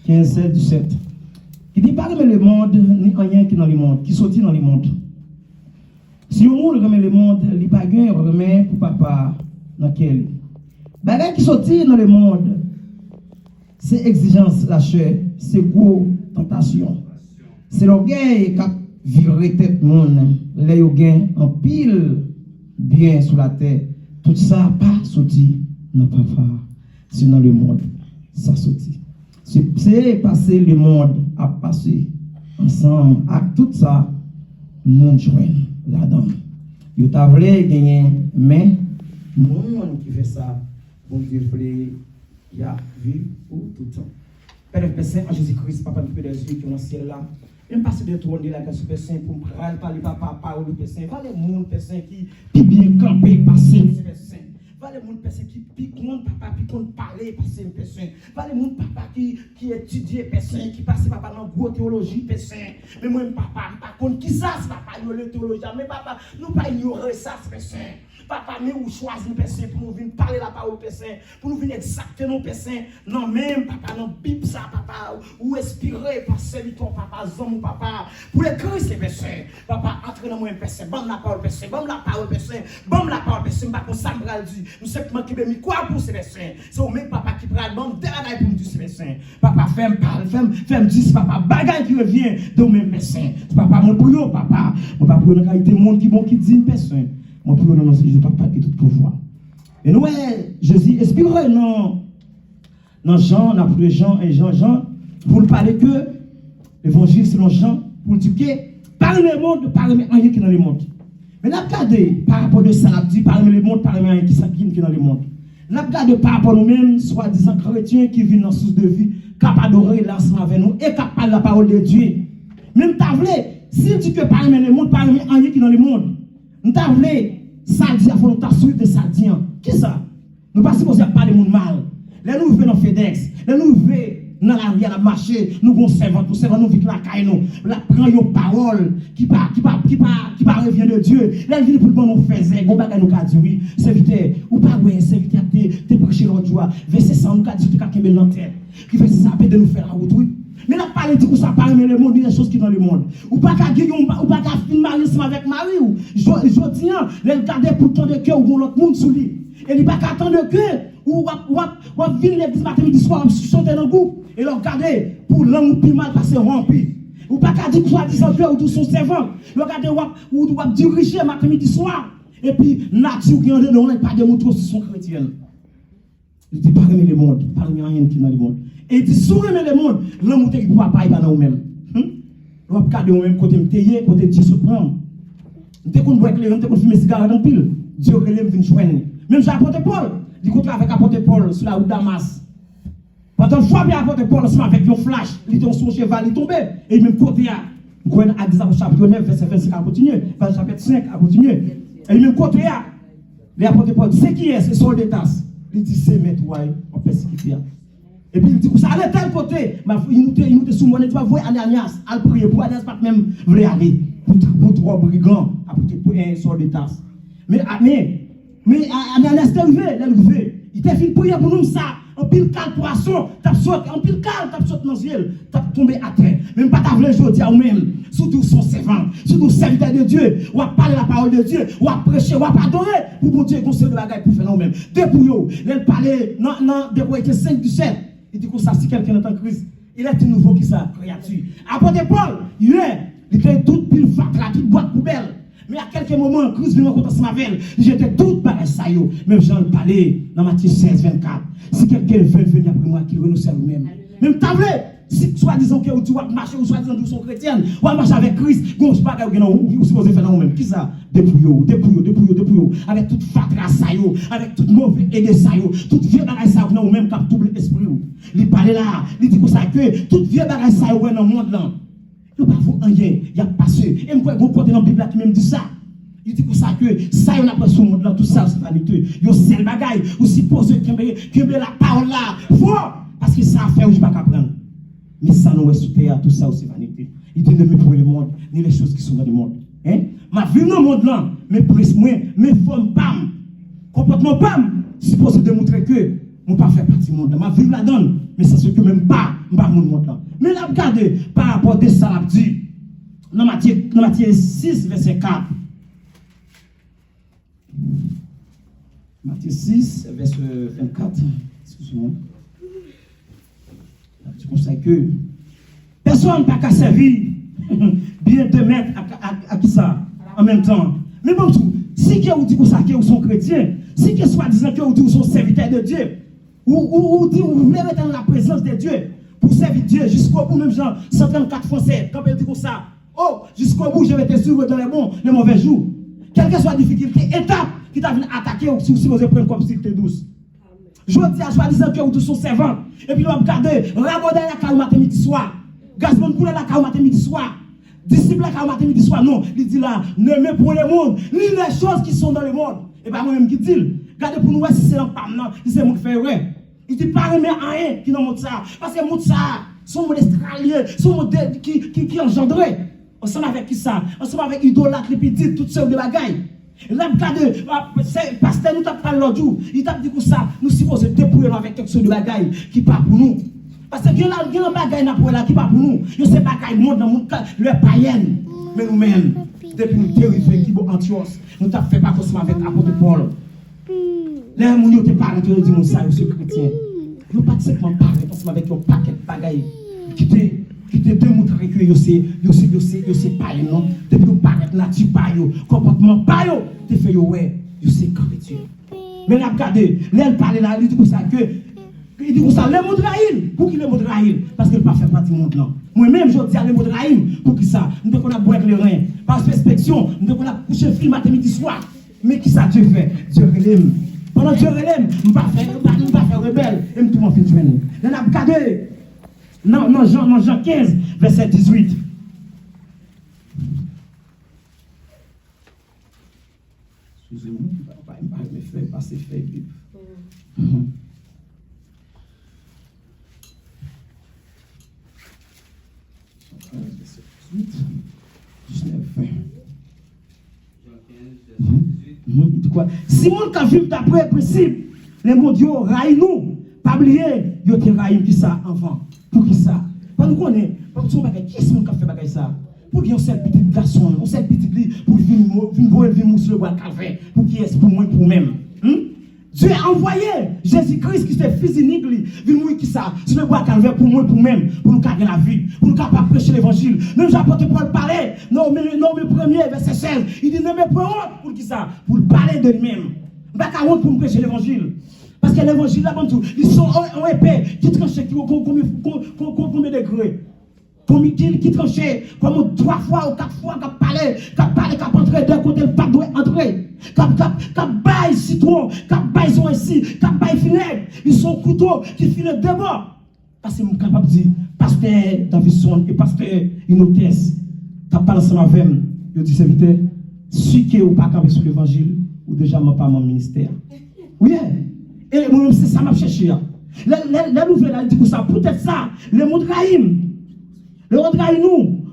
15, 16, 17. Il dit pas remet le monde, ni rien qui est dans le monde, qui sortit dans le monde. Si on remet le monde, il n'y a pas de remet pour papa dans quel. Bagay qui sortit dans le monde, c'est exigence, la chair, c'est gros tentation. C'est l'orgueil qui a viré tête monde, les gain en pile bien sur la terre. Tout ça pas sorti dans papa, c'est dans le monde, ça sorti. C'est passer le monde à passer ensemble avec tout ça, nous joignons là-dedans. Vous avez gagné, mais le monde qui fait ça, bon Dieu, il y a vu pour tout le temps. Père Saint en Jésus-Christ, Papa, nous des yeux qui sont dans le ciel là. Même passer de tourner de la grâce Père Saint pour parler papa, parole de Père Saint. Va les monde Père Saint qui bien camper, passer Père Saint. Va les monde Père Saint qui piquent papa, qui compte parler, passer Père Saint. Va les monde papa qui étudie Père Saint, qui passe papa dans gros théologie Père Saint. Mais moi papa, par contre qui ça c'est papa le théologien, mais papa nous pas ignorer ça Père Saint. Papa, mais où choisir Père Saint pour nous venir parler la parole Père Saint, pour nous venir exacter nos Père Saint. Non, même papa, non, Bible ça, papa, ou inspiré par serviteur, papa, zon, papa, pour écrire ces Père Saint. Papa, entre dans moi, Père Saint, bon la parole Père Saint, bon la parole Père Saint, bon la parole Père Saint, pas ça me dit, nous simplement qui mis quoi pour ces Père Saint. C'est au même papa qui prend bon déraille pour nous dire ces Père Saint. Papa, fais-moi parler, fais-moi dire, papa, bagaille qui revient de même Père Saint. Papa, mon pour nous, papa, mon papa, pour nous, qualité monde qui bon qui dit Père Saint. Mon pour nous, c'est Jésus, papa, qui tout pouvoir. Et nous, Jésus, inspiré, non, Jean, on a pris Jean et Jean, pour nous parler que l'évangile selon Jean, pour dire que parmi le monde, parmi rien qui est dans le monde. Mais nous regardons par rapport à ça, dit parmi le monde, parmi rien qui est dans le monde. Nous regardons par rapport à nous-mêmes, soi-disant chrétiens qui vivent dans source de vie, capables d'adorer l'ensemble avec nous et capables de la parole de Dieu. Même t'as voulu, s'il dit que parmi le monde, parmi rien qui est dans le monde, nous t'as voulu, ça dit, il faut nous suivre de ça dit. Qui ça? Nous ne pouvons pas parler de monde mal. Là, nous venons dans FedEx, là, nous venons dans la rue, à la marché, nous avons servant, nous vivons la caille, nous prenons une parole qui revient de Dieu. Là, nous venons pour nous faire, nous avons dit oui, serviteur, ou pas, oui, serviteur, tu es prêché l'autre jour, verset 100, nous avons dit que tu as dans tête, qui fait ça, de nous faire la route, oui. Mais là, parler de ça, parler mais le monde, il y a des choses qui sont dans le monde. Ou pas qu'à guérir, ou pas qu'à finir avec Marie, ou je dis, les garder pour tant de cœur, ou l'autre monde sous lui. Et il n'y a pas qu'à tant de cœur, ou venir l'église matin, midi soir, chanter dans le groupe, et leur garder pour l'homme ou plus mal passer rempli. Ou pas qu'à dire que soit disant cœur, ou tout son servant, leur garder ou diriger matin, midi soir, et puis, nature qui en est, on n'est pas de moutons qui sont chrétiennes. Il dit, parmi le monde, parmi rien qui est dans le monde. Et il dit, si vous aimez le monde, l'homme qui ne peut pas parler dans vous-même. Vous avez regardé vous-même côté me côté Dieu se prend. Vous avez boire éclairé, vous avez fumé cigare dans pile. Dieu relève vient joindre. Même j'ai apporté Paul. Il contre avec apporté Paul sur la route Damas. Pendant une fois, bien apporté Paul ensemble avec un flash. Il était sur son cheval, il tombait. Et même côté là, vous avez à 10 chapitre 9, verset 25 à continuer. Chapitre 5 à continuer. Et même côté là, il apporté Paul. C'est qui est ce soldat? Il dit, c'est mettre en persécution. Et puis il dit, ça allait tel côté. Il monte sous moi, il va voir Ananias, à prier pour Ananias, pas même vrai aller. Pour trois brigands, pour un soldat. Mais Ananias est levé. Il t'a fait prier pour nous ça. En pile cal poisson, t'as sauté, en pile cal, t'as sauté dans le ciel, t'as tombé à terre. Même pas t'as voulu aujourd'hui à vous-même. Surtout son servant, surtout serviteur de Dieu. Ou à parler la parole de Dieu, ou à prêcher, ou à adorer. Pour bon Dieu, conseil de la guerre pour faire nous-mêmes. Dépouillons, il parlait, non, de Corinthiens 5 du 7. Il dit que ça, si quelqu'un est en Christ, il est un nouveau qui ça, créature. Apôtre Paul, il était toute pile fac là, toute boîte poubelle. Mais à quelques moments, Christ vient rencontrer ma veille. J'étais toute bagage ça yo. Même Jean le parlait dans Matthieu 16, 24. Si quelqu'un veut venir après moi, qu'il renonce à lui-même. Même tablé, si soi-disant que tu vas marcher ou soi-disant que tu es chrétien, ou marcher avec Christ, vous ne supposez faire vous-même. Qui ça? Dépouillez. Avec toute fatra ça yo, avec toute mauvaise aide ça yo, toute vieux bagage ça yo, même cap double esprit. Il parlait là, il dit que ça que toute vieux bagage ça yo dans le monde là. Il n'y a pas rien, il y a passé. Et moi, vous portez dans la Bible qui même dit ça. Il dit pour ça que ça, on a pas sur le monde là, tout ça, c'est vanité. Il y a seul bagaille, ou suppose que la parole là, faut, parce que ça a fait où je ne peux pas apprendre. Mais ça, nous est sous terre, tout ça, c'est vanité. Il dit ne me pour le monde, ni les choses qui sont dans le monde. Hein? Ma vie dans le monde là, mes presse moi, mes formes, bam, comportement, bam, suppose démontrer que je ne peux pas faire partie du monde. Ma vie là-dedans, mais c'est ce que même pas mon monde là. Mais là, regardez, par rapport à ça, là, dit, dans Matthieu 6, verset 4. Matthieu 6, verset 24. Excusez-moi. C'est comme ça que personne n'a qu'à servir bien de mettre à qui ça en même temps. Mais bon, si vous dites que vous sont chrétiens, si que soi-disant que vous sont serviteurs de Dieu, ou vous voulez mettre dans la présence de Dieu pour servir Dieu jusqu'au bout, même genre 134 Français, quand elle dit comme ça, oh, jusqu'au bout, je vais te suivre dans les mauvais jours. Quelle que soit la difficulté, étape qui t'a venu attaquer, ou si vous prendre comme si c'était douce. Je dis à soi-disant que vous sont servants, et puis vous regardez, rabodez la caille matin midi soir, gazman couler la caille matin midi soir, disciple la caille matin midi soir, non, il dit là, ne me pour le monde, ni les choses qui sont dans le monde. Et bien moi-même qui dit, regardez pour nous si c'est un pam, non, si c'est mon qui fait ouais. Il dit pas remettre rien qui n'en montre ça, parce que montre ça, son mode australien, son modèle qui engendré. Ensemble avec qui ça? Ensemble avec idolâtre, les petites, toutes seules de bagailles. Là, regardez, pasteur nous t'a parlé l'autre jour, il t'a dit que ça, nous supposons dépouiller avec quelque chose de bagaille qui part pour nous. Parce que il y a un bagaille qui part pour nous. Il y a ces bagailles monde dans le païen. Mais nous-mêmes, depuis nous terrifions qui bon Antioche, nous t'a fait pas comme avec l'apôtre Paul. Les gens qui te parlent, ils disent ça, ils sont chrétiens. Ils n'ont pas simplement parlé ensemble avec un paquet de bagailles qui te démontrent que c'est païen, non? Depuis nous parlons de nature païen, comportement païen, tu fais ouais, c'est chrétien. Mais là, regardez, là, il parle là, il dit pour ça que. Il dit pour ça, les mots de Rahim, pour qui les mots de Rahim? Parce qu'il ne peut pas faire partie du monde là. Moi-même, je dis à les mots de Rahim, pour qui ça? Nous devons boire les reins. Par perspection, nous devons coucher film matin, midi, soir. Mais qui ça Dieu fait? Dieu relève. Pendant Dieu relève, nous ne pas faire rebelle. Et nous tout le monde fait joindre. Là, regardez. Non, Jean 15, verset 18. Excusez-moi, il va me faire passer fait. Verset 18, 19, 20. Il dit quoi? Si mon cas vivre d'après le principe, les mondiaux raillent nous. Pas oublier, ils ont raillé qui ça avant. Pour qui ça? Parce que nous connaissons, parce que qui est-ce qui fait bagaille ça? Pour qu'il y ait un petit garçon, un seul petit lit, pour venir sur le bois de calvaire. Pour qui est-ce pour moi, pour même? Dieu a envoyé Jésus-Christ qui s'est fils unique, venir mourir qui ça, sur le bois de calvaire pour moi, pour même, pour nous carrer la vie, pour nous capables prêcher l'évangile. Même j'apporte Paul parler, non, mais premier, verset 16, il dit, ne me prends honte pour qui ça? Pour parler de lui-même. Pas qu'à honte pour me prêcher l'évangile. Parce que l'évangile, là, ils sont en épée, qui tranchent, combien de degrés? Qui tranchait, comme 3 fois ou 4 fois, qui entrer d'un côté, le pas doit entrer. Qui baille citron, qui baille son ici, qui baille vinaigre. Ils sont couteaux qui filent devant. Parce que je suis capable de dire, pasteur Davison et pasteur Inotès, qui parlent ensemble avec moi, je dis, serviteur, si vous n'êtes pas capable sur l'évangile, ou déjà pas mon ministère. Oui, et moi-même, c'est ça que je cherche. La nouvelle, elle dit que ça, peut-être ça, le monde Rahim. Le monde Rahim,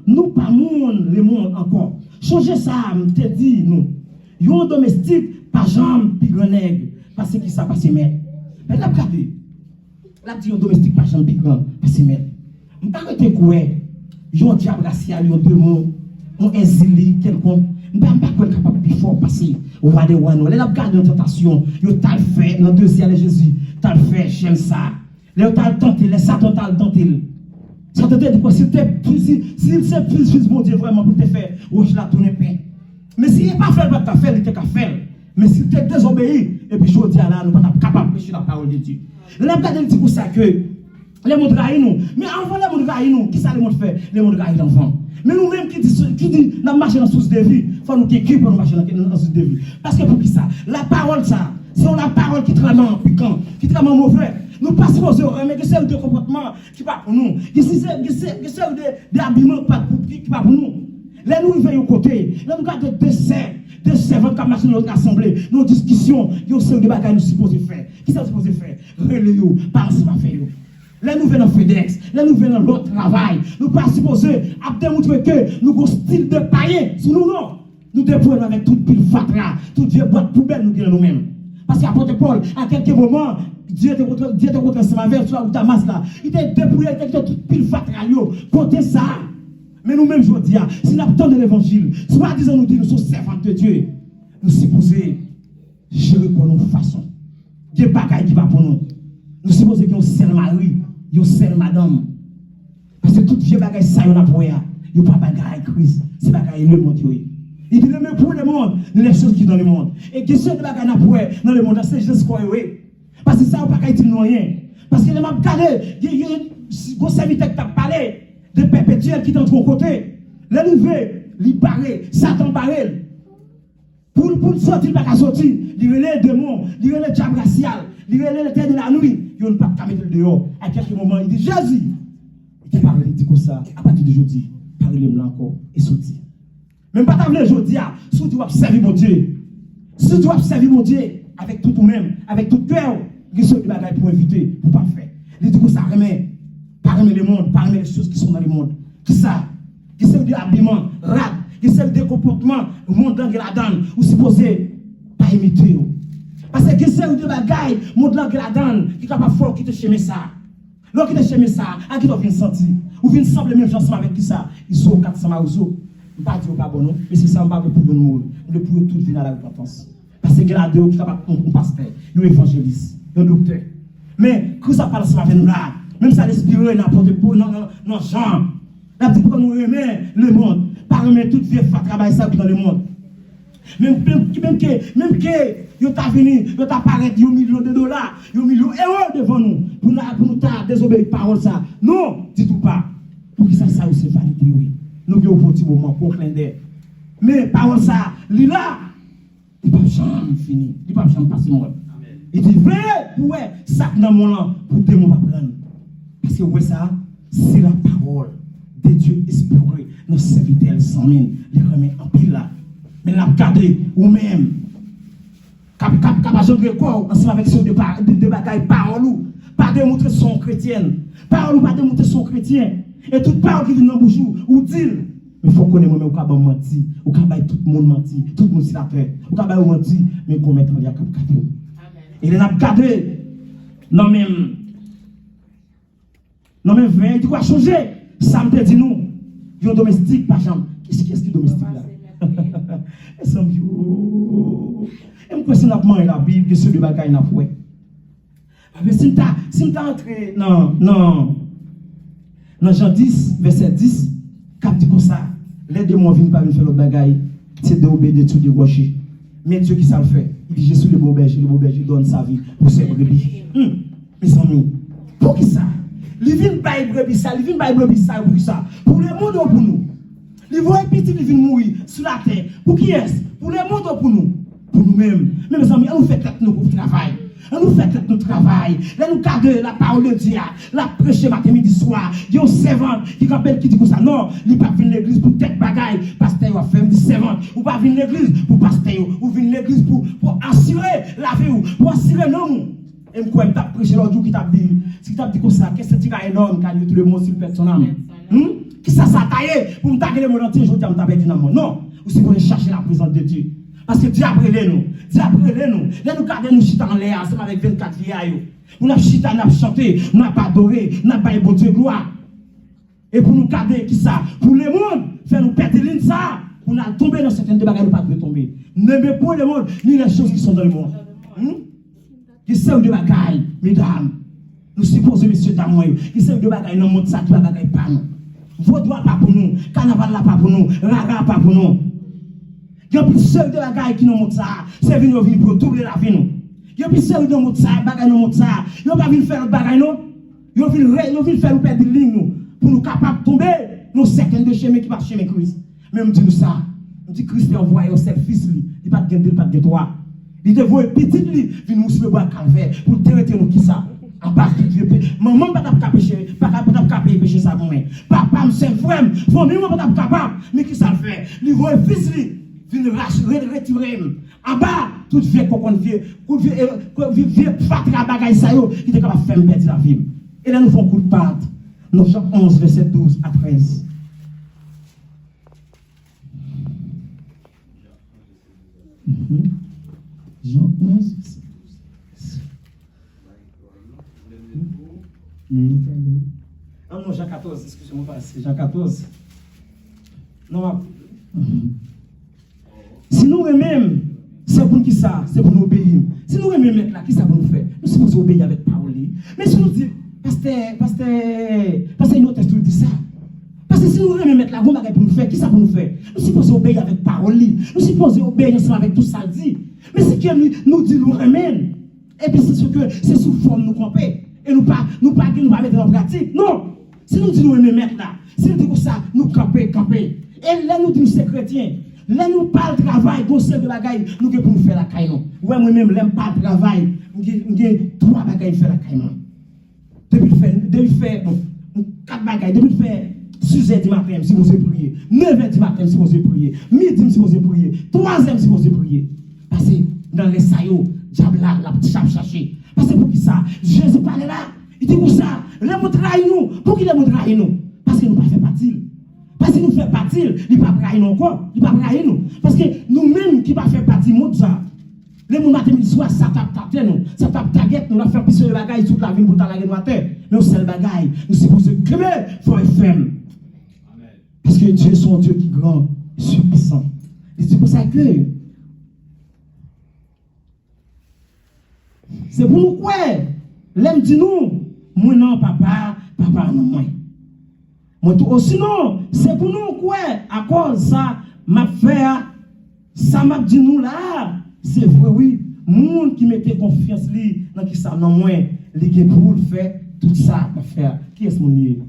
nous, pas monde, le monde encore. Changer ça, je te dis, nous. Yon domestique, pas jambe, puis grand nègre. Parce que ça passe maître. Mais là, regardez. Là, dit yon domestique, pas jambe, puis grand, passe maître. Je ne peux pas dire quoi. Yon diable racial, yon deux mots. On exilé, quelconque. Je ne peux pas être capable de fort passer au roi de Wano. Là, regardez une tentation. Yon t'a fait, dans 2 de Jésus. T'as fait, j'aime ça. Là, t'as tenté, les Satan t'a tenté. Ça te dit quoi? Si c'est plus bon Dieu vraiment pour te faire, ou je la tourne paix. Mais s'il n'est pas fait, il t'a fait, il t'a fait. Mais si tu es désobéi, et puis je dis à là, nous ne sommes pas capables de prêcher la parole de Dieu. Là, regardez dit pour ça que les mondes raillent nous. Mais avant les mondes raillent nous, qui ça les mondes fait? Les mondes raillent l'enfant. Mais nous-mêmes qui dit, nous marchons dans la source de vie, il faut nous équiper pour nous marcher dans la source de vie. Parce que pour qui ça? La parole, ça, c'est la parole qui est vraiment piquant, qui est vraiment mauvais. Nous ne passons pas aux heures, mais que c'est de comportement qui n'est pas pour nous. Que c'est d'habillement qui n'est pas pour nous. Là, nous venons au côté. Là, nous avons des servants qui marchent dans notre assemblée. Nos discussions, nous sommes des bagages nous supposons faire. Qui sont supposés faire? Relayons, pas ensemble faire. Là, nous venons dans FedEx. Là, nous venons dans l'autre travail. Nous ne pas supposés démontrer que nous avons un style de païen. Sur nous, non. Nous déployons avec toute pile fatra, toute vieille boîte poubelle, nous guérons nous-mêmes. Parce qu'apôtre Paul, à quelques moments, Dieu était contre sa vers ou Damas là. Il était dépouillé, il était tout pile fatral, côté ça. Mais nous-mêmes, je dis, si nous avons de l'évangile, soit disant nous dit, nous sommes servants de Dieu, nous supposons gérer pour nos façons. Des bagailles qui va pour nous. Nous supposons qu'il y a un seul mari, il y a un seul madame. Parce que toutes les bagailles, ça, il y a pour eux. Il n'y a pas de bagaille Christ. C'est bagaille le monde. Il dit, mais pour le monde, nous les choses qui sont dans le monde. Et que ceux de bagaille dans le monde, c'est juste quoi, oui. Parce que ça, on ne peut pas dire rien. Parce que les m'a regardé, il y a un serviteur qui t'a parlé de perpétuel qui est de ton côté. Les nouvelles, les barrés, Satan barré. Pour sortir, il ne peut pas sortir. Il y a les démons, il y a les diables raciales, il y a les terres de la nuit. Il ne peut pas mettre le dehors. À quelques moments, il dit, Jésus. Il parle, il dit comme ça, à partir d'aujourd'hui, parlez-moi encore et sortir. Même pas t'amener aujourd'hui, si tu vas servir mon Dieu, si tu vas servir mon Dieu avec tout toi-même, avec tout cœur, il y a des bagages pour éviter, pour pas faire. Il dit que ça remet, parmi le monde, parmi les choses qui sont dans le monde. Qui ça? Qui c'est des habillements, rap, qui c'est des comportements, le monde dans la donne, ou supposé pas imiter. Parce que c'est des bagages, le monde dans la donne, qui est capable de faire, qui te chemine ça. Lorsqu'il te chemine ça, à qui tu viens sentir? Ou viens sembler même ensemble avec qui ça? Ils sont 400 maouzo. Je ne pas dire pas bon, mais c'est ça, on ne parle pas pour nous. Le pour tout venir à la repentance. Parce que il y a deux qui sont un pasteur, un évangéliste, un docteur. Mais quand ça parle avec nous là, même ça l'inspire n'importe quoi, non, Jean. La petite pour nous aimer le monde, pas remettre toute vie à travailler ça dans le monde. Même que, yo t'a venu, yo t'a paraître $1 million, $1 million devant nous, pour nous désobéir parole ça. Non, dis tout pas. Pour que ça aussi validé, oui. Nous avons un petit moment pour clin d'œil. Mais parole ça, il là, il ne peut jamais finir, il ne peut jamais passer moi. Il dit, vrai, ouais, ça dans mon nom, pour te mon prendre. Parce que ouais, ça, c'est la parole de Dieu espéré. Nos serviteurs sans mine, les remet en pile là. Mais la garder ou même, capable de quoi, ensemble avec ceux de bagaille, parole ou, pas démontrer son chrétienne. Parole ou pas démontrer son chrétien. Et toute parole qui vient dans le bouche ou dit, mais il faut connaître moi-même, ou capable de mentir, ou capable tout le monde mentir, tout le monde s'y la fait, ou capable de mentir, mais qu'on mette en lien comme cadeau. Et il a gardé, non même 20, tu dois changer. Ça me dit nous, il y a un domestique, par exemple. Qu'est-ce qui est domestique là? Et ça me dit, oh. Et moi, si on a demandé la Bible, que ceux de bagaille n'a pas. Mais si tu as entré, non. Dans Jean 10, verset 10, cap dit comme ça, les démons viennent pas faire l'autre bagaille, c'est d'obéir tout de gauche. Mais Dieu qui ça le fait, il dit, je suis le beau berger donne sa vie pour ses brebis. Mes amis, pour qui ça? Il vient pas brebis ça, il vient pas brebis ça pour ça. Pour le monde ou pour nous? Il voit petit, il vient mourir sur la terre. Pour qui est-ce? Pour le monde ou pour nous? Pour nous-mêmes. Mais mes amis, on nous fait nous pour travail. On nous fait notre travail. Là, nous garder la parole de Dieu. La prêcher matin, midi, soir. Il y a un servant qui dit comme ça. Non, il ne pas venir l'église pour tête bagaille. Pasteur va faire une servante. Ou pas venir l'église pour pasteur. Ou venir l'église pour assurer la vie. Pour assurer non. Et je crois que tu as prêché l'autre jour qui t'a dit. Si tu as dit comme ça, qu'est-ce que c'est énorme quand il y a tout le monde sur le personnage. Qui ça taillé pour me taguer le monde entier. Je dis, je t'avais dit non. Ou si vous chercher la présence de Dieu. Parce que Dieu a brûlé nous. Là, nous gardons nous chita en l'air, ensemble avec 24 vieillards. Nous avons chita, nous avons chanté, nous avons adoré, nous avons pas bon Dieu gloire. Et pour nous garder, qui ça? Pour le monde, faire nous perdre l'île ça. On a tombé dans certaines bagages, nous ne pouvons pas tomber. N'aimez pas le monde, ni les choses qui sont dans le monde. Qui sont de bagages, mesdames. Nous supposons, messieurs, dames, qui sont de bagages, dans le monde, ça, qui bagages pas nous. Vos droits pas pour nous, carnaval là pas pour nous, raga pas pour nous. Il y a plus seul de la gaille qui nous montre ça. C'est venu pour doubler la vie. Il y a plus seul de montre ça, bagaille nous montre ça. Il n'y a pas venu faire le bagaille non. Il y a venu faire nous perdre des lignes pour nous capables de tomber. Nous certains de chemin qui va chemin Christ. Mais me dit nous ça. Me dit Christ a envoyé au seul fils lui. Il pas de gain, il pas de droit. Il te voit petit lui, vient nous sur le bois calvaire pour traiter nous qui ça. En bas maman pas capable pécher, pas capable pécher ça pour moi. Papa c'est vrai, famille pas capable, mais qui ça le fait? Il voit fils lui. Retirer en bas tout vieux qu'on vieux fatra bagaille ça yo qui était capable de faire perdre la vie. Et là nous faisons coup de patte. Nous Jean 11 verset 12 à 13. Jean 11 verset 12. Ah non, Jean 14, excusez-moi, c'est Jean 14. Non. Si nous même, c'est pour qui ça? C'est pour nous obéir. Si nous même mettre là, qui ça pour nous faire? Nous sommes obéir avec parole. Mais si nous disons, pasteur, une autre texte dit ça. Parce que si nous même mettre là, vous pour nous faire, qui ça pour nous faire? Nous sommes supposés obéir avec parole. Nous sommes supposés obéir ensemble avec tout ça dit. Mais si quelqu'un nous dit nous remène, et puis c'est ce que c'est sous forme nous camper. Et nous pas mettre en pratique. Non! Si nous disons nous mettre là, si nous disons ça, nous camper. Et là nous disons c'est chrétien. Là nous parlons de travail, nous sommes de bagaille, nous pour nous faire la caille. Ouais, moi-même, l'aime pas de travail, j'ai 3 bagailles faire la caille. Depuis faire 4 bagailles, depuis faire 6h du matin, si vous avez prier, 9h du matin, si vous avez prier, midi, si vous avez prier, 3h, si vous avez prier. Parce que dans les saillots, diable là, la petite chape chercher. Parce que pour qui ça? Jésus parlait là. Il dit pour ça, les mots trahissent nous. Pour qui les mots trahissent nous? Parce que nous ne faisons pas partie. Parce que nous ne faisons pas partie, il ne va pas trahir nous encore. Il ne va pas trahir nous. Parce que nous-mêmes qui ne faisons pas partie de ça, les mots matin, midi, soir, ça tape nous. Ça tape taguette, nous avons fait pisser les bagailles toute la vie pour t'aller dans la terre. Mais c'est le bagaille. Nous sommes supposés créer, il faut être ferme. Parce que Dieu est son Dieu qui est grand et puissant. C'est pour ça que c'est pour nous quoi? L'aime dit nous, moi non, papa non, moi. Moi tout aussi non, c'est pour nous quoi? À cause ça, m'a fait, ça m'a dit nous là, c'est vrai, oui. Monde qui mettait confiance li dans qui ça non moi, les pour faire tout ça, m'a faire. Qui est-ce mon lié?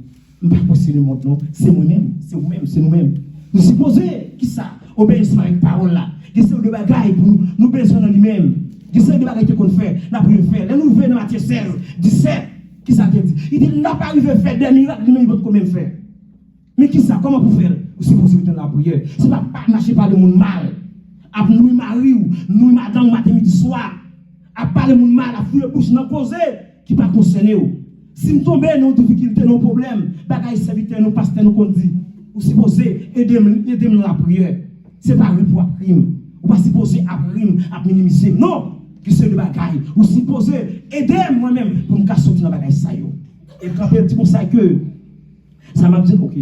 Je ne sais pas si le monde non, c'est moi-même, c'est vous-même, c'est nous-mêmes. Nous supposons qui ça, obéissons avec parole là. Qui c'est le bagaille pour nous besoin dans lui-même. Qui c'est le bagaille qu'on fait, n'a pas faire. Là nous venons dans Matthieu 16, 17, qui ça dit? Il dit n'a pas arrivé à faire des miracles, mais il va quand même faire. Mais qui ça, comment pour faire? Vous supposez dans la prière. C'est pas marcher par le monde mal. À nous mari ou nous madame matin midi soir. À parler le monde mal, à fouiller bouche dans causer qui pas concerné. Si nous tombons dans nos difficultés, nos problèmes, bagaille serviteur, nos pasteurs, nous qu'on dit, vous supposez aider dans la prière. C'est pas pour crime. Vous pas supposé à prime, à minimiser. Non, qui c'est le bagaille. Vous supposez aider moi-même pour me sortir dans la bagaille ça yo. Et quand je dis comme ça que ça m'a dit OK.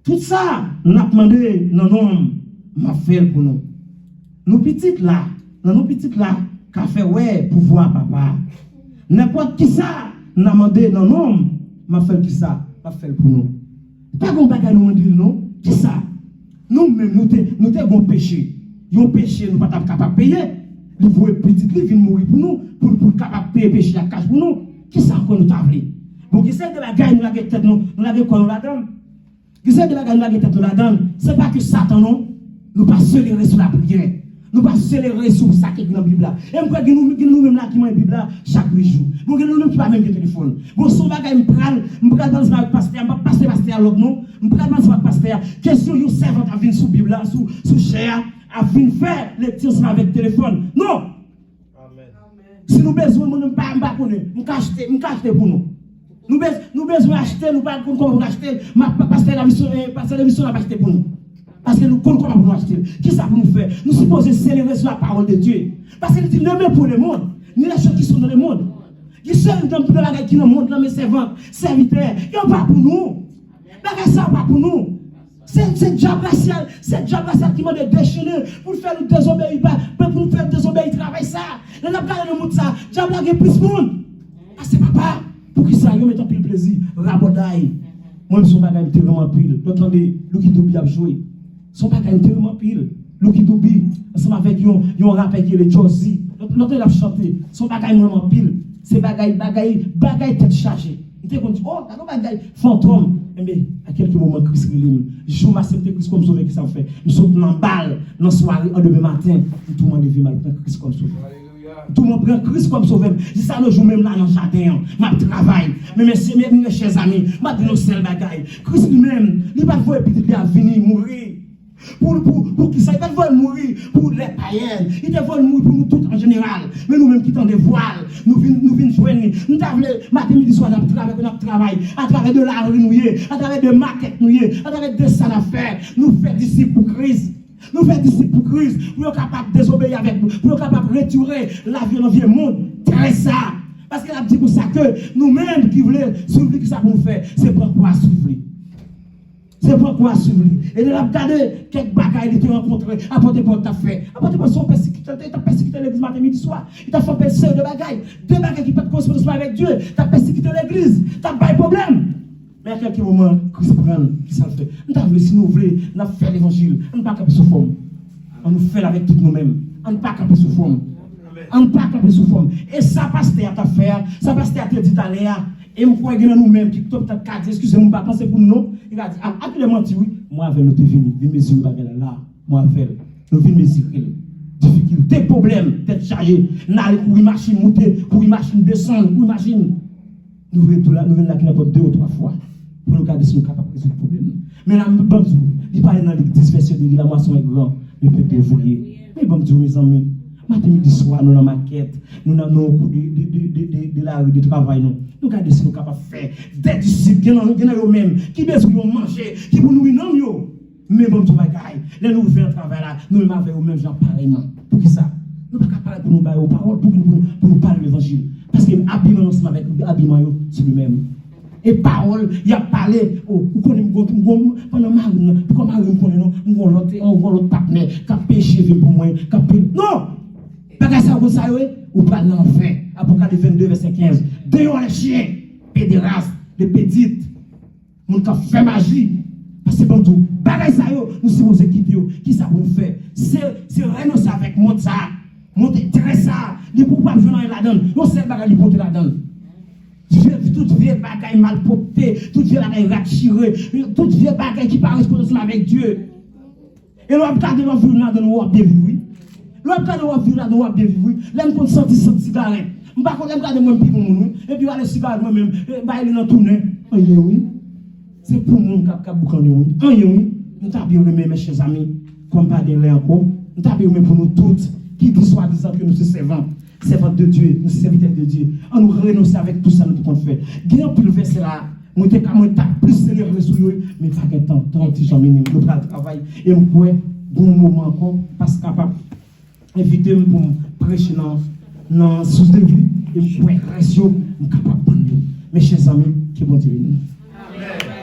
Tout ça, nous avons demandé non m'a fait pour nous. Nos petites là, qu'a fait ouais pour voir papa. N'importe qui ça, n'a demandé non m'a fait qui ça, m'a fait pour nous. Pas qu'on bagaille nous dire non, qui ça. Nous-mêmes, nous avons péché. Yon péché, nous ne sommes pas capables de payer. Nous voulons petit, il vient mourir pour nous, pour capable de payer péché à cash pour nous. Qui ça encore nous avons? Bon, qui c'est de la gagne, nous avons tête, nous avons quoi nous la donne? Qui c'est de la gagne, nous avons tête, nous la donne? Ce n'est pas que Satan, non? Nous pas accélérer sur la prière. Nous pas accélérer sur ça qui est dans la Bible. Et nous croyons que nous-mêmes là qui dans la Bible chaque jour. Nous nous-mêmes qui pas même de téléphone. Bon, son bagage, je prends dans le pasteur, je pasteur l'autre non. Je prends dans le pasteur. Question, vous servant à venir sous Bible, sous chair, à venir faire les tirs avec le téléphone. Non. Amen. Si nous besoin, nous ne pas connaître. Nous acheter pour nous. Nous besoin acheter, nous pas comment acheter. Pasteur la mission a acheté pour nous. Parce que nous comptons comment nous acheter. Qui ça pour nous faire? Nous supposons célébrer sur la parole de Dieu. Parce qu'il dit, ne pour le monde, ni les choses qui sont dans le monde. Qui sont dans le monde, qui dans le monde, mes servants, serviteurs, ils n'ont pas pour nous. Bagage ça pas pour nous. C'est diable racial, qui m'a déchaîné pour faire nous désobéir, pour nous faire désobéir, travail ça. Là, on a parlé de monde ça, diable a plus de monde. Parce que papa, pour qui ça, ils mettent un peu de plaisir, rabodaille. Moi, je suis bagage tellement pile. Vous entendez, le qui doit jouer. Son bagage tellement pile. Lucky Doubi, ensemble avec yon rappel qui est le Josie. L'autre il a chanté. Son bagage vraiment pile. C'est bagage tête chargée. Il était comme oh, t'as un bagage fantôme. Mais à quelques moments, Christ William, je m'accepte Christ comme sauveur qui ça fait. Nous sommes dans la balle, dans la soirée, en demain matin. Tout le monde est venu avec Christ comme sauveur. Tout le monde prend Christ comme sauveur. C'est ça, nous jouons même là dans le jardin. Je travaille. Mais mes chers amis, je dis nos seuls bagailles. Christ lui-même, il va voir petit il a venir mourir. Pour qui ça, il va mourir pour les païens, il va mourir pour nous tous en général. Mais nous-mêmes qui sommes des voiles, nous venons joindre, nous avons matin, midi, soir, notre travail, à travers de la rue, à travers de maquettes, à travers de ça d'affaires, nous faisons disciples pour Christ. Nous faisons disciples pour Christ, pour être capables de désobéir avec nous, pour être capables de retirer la vie dans le monde. Très ça. Parce qu'elle a dit pour ça que nous-mêmes qui voulons suivre, qui ça qu'on fait, c'est pour quoi suivre. C'est pour quoi suivre. Et de la regarder quelques bagailles il t'a rencontré, apporter pour ta fait. Apporter pour son persécuteur, il t'a persécuté l'église matin, midi, soir. Il t'a fait passer de bagailles. Deux bagailles qui peuvent correspondre avec Dieu. T'as persécuté l'église. T'as pas de problème. Mais à quelques moments, qui se prennent, qui s'en fait. Nous avons si nous voulons, nous faire l'évangile. On ne pas camper sous forme. On nous fait avec tout nous-mêmes. On ne pas camper sous forme. On ne pas camper sous forme. Et ça, pasteur, à faire. Ça, pasteur, à dit à l'air. Et je crois que nous-mêmes, qui sont peut-être quatre, excusez-moi, pas penser pour nous, il a dit, ah, tu l'as menti, oui. Moi, avec nous, tu es venu, mesurer là. Moi, avec nous, venons mesurer. Difficulté, problème, tête chargée. N'allez pour une machine monter, pour une machine descendre, pour une machine. Nous venons là qui n'a pas 2 ou 3 fois. Pour nous garder si nous sommes capables de résoudre le problème. Mais là, bon Dieu, il parle dans l'église verset de la moisson est grand, le peuple est ouvrier. Mais bon Dieu, mes amis, matin, midi, soir, nous dans la maquette, nous dans nos coups de la rue de travail, nous gardons si nous sommes capables de faire des disciples qui sont eux-mêmes, qui besoin de manger, qui pour nous non. Mais bon Dieu, bagaille, là nous faisons un travail là, nous avons au même genre pareillement. Pour qui ça? Nous ne pouvons pas parler pour nous parler aux paroles, pour nous parler de l'évangile. Parce que l'habillement ensemble avec l'habillement, c'est lui-même. Et parole, il a parlé, vous connaissez, pendant Marine, pourquoi Marine connaît, on voit l'autre partenaire, qui a péché pour moi, qui a péché. Non! Parce que ça, vous savez, vous parlez en fait. Apocalypse 22, verset 15. Dehors les chiens, pédérastes, les petites, nous qui fait magie. Parce que bon tout, bagay ça yo, nous sommes aux équipes qui ça vous fait. C'est renoncer avec Mozart, monter Teresa, les pouvoirs venant là-dedans, on sait bagay les porter là-dedans. Toute vieille bagaille mal portée, toute vieille bagaille ratchirée, toute vieille bagaille qui parle correspondre avec Dieu. Et l'on regarde l'on vit là dans nos wap de vivre. L'on regarde l'on vit là dans nos wap de vivre. L'aime qu'on senti cigarette. M'pas qu'on aime garder moi plus pour nous et puis aller cigarette moi même, bah il dans tourner. Oui. C'est pour nous qui boucaner oui. Oui. Nous t'a bien remercier mes chers amis, comme pas de l'air encore. Nous t'a bien pour nous toutes qui disent soi-disant que nous sommes servants de Dieu, nous sommes serviteurs de Dieu. On nous renonce avec tout ça nous devons faire. Gagnons plus le verset là. Moi t'ai plus célébrer sur eux, mais pas qu'un temps, tant petit gens minime, le travail et moi bon moment encore parce capable inviter pour prêcher dans sous de vie et moi rester capable. Mes chers amis, qui vont dire nous. Amen.